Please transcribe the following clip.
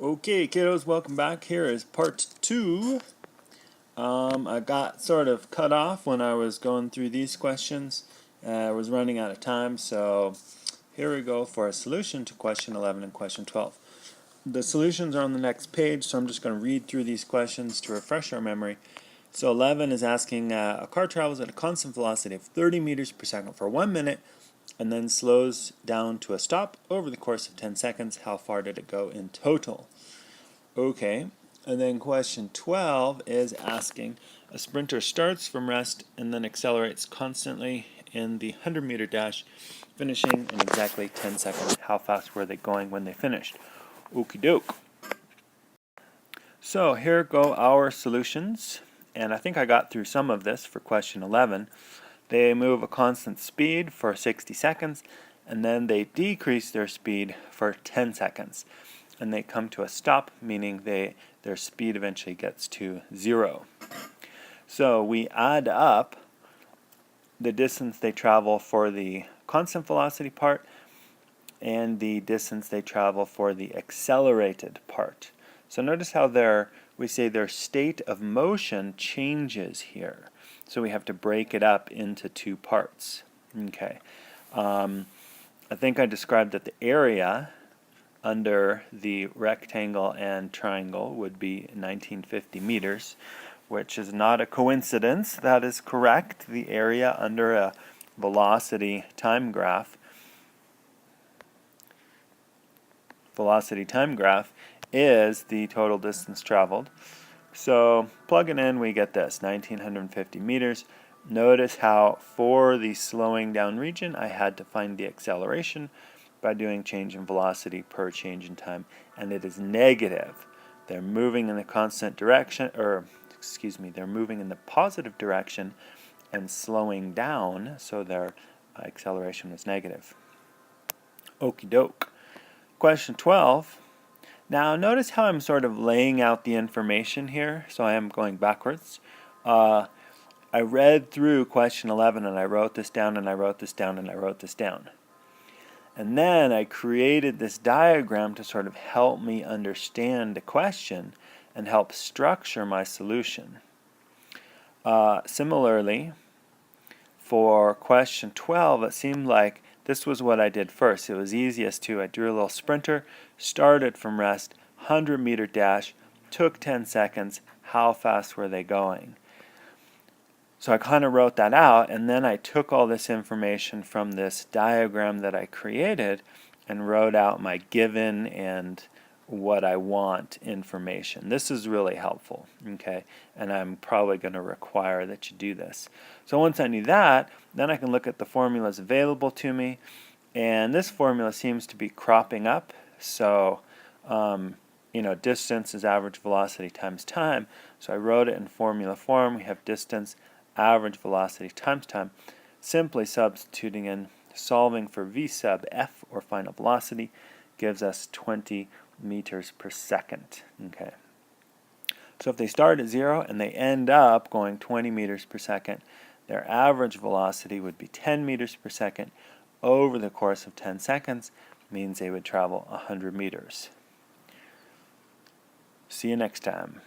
Okay, kiddos, welcome back. Here is part 2. I got sort of cut off when I was going through these questions. I was running out of time, so here we go for a solution to question 11 and question 12. The solutions are on the next page, so I'm just going to read through these questions to refresh our memory. So 11 is asking, a car travels at a constant velocity of 30 meters per second for 1 minute and then slows down to a stop over the course of 10 seconds. How far did it go in total? Okay, and then question 12 is asking, a sprinter starts from rest and then accelerates constantly in the 100-meter dash, finishing in exactly 10 seconds. How fast were they going when they finished? Okie doke. So here go our solutions, and I think I got through some of this for question 11. They move a constant speed for 60 seconds, and then they decrease their speed for 10 seconds. And they come to a stop, meaning their speed eventually gets to 0. So we add up the distance they travel for the constant velocity part and the distance they travel for the accelerated part. So notice how we say their state of motion changes here. So we have to break it up into two parts. Okay. I think I described that the area under the rectangle and triangle would be 1950 meters, which is not a coincidence. That is correct. The area under a velocity time graph is the total distance traveled. So plugging in, we get this, 1950 meters. Notice how for the slowing down region, I had to find the acceleration by doing change in velocity per change in time, and it is negative. They're moving in the constant direction, they're moving in the positive direction and slowing down, so their acceleration was negative. Okie doke. Question 12. Now notice how I'm sort of laying out the information here, so I am going backwards. I read through question 11 and I wrote this down and I wrote this down and I wrote this down. And then I created this diagram to sort of help me understand the question and help structure my solution. Similarly, for question 12, it seemed like this was what I did first. It was easiest to. I drew a little sprinter, started from rest, 100-meter dash, took 10 seconds. How fast were they going? So I kind of wrote that out, and then I took all this information from this diagram that I created and wrote out my given and what I want information. This is really helpful, okay? And I'm probably going to require that you do this. So once I knew that, then I can look at the formulas available to me, and this formula seems to be cropping up. So, distance is average velocity times time. So I wrote it in formula form. We have distance, average velocity times time. Simply substituting in, solving for v sub f, or final velocity, gives us 20 meters per second. Okay. So if they start at 0 and they end up going 20 meters per second, their average velocity would be 10 meters per second over the course of 10 seconds, means they would travel 100 meters. See you next time.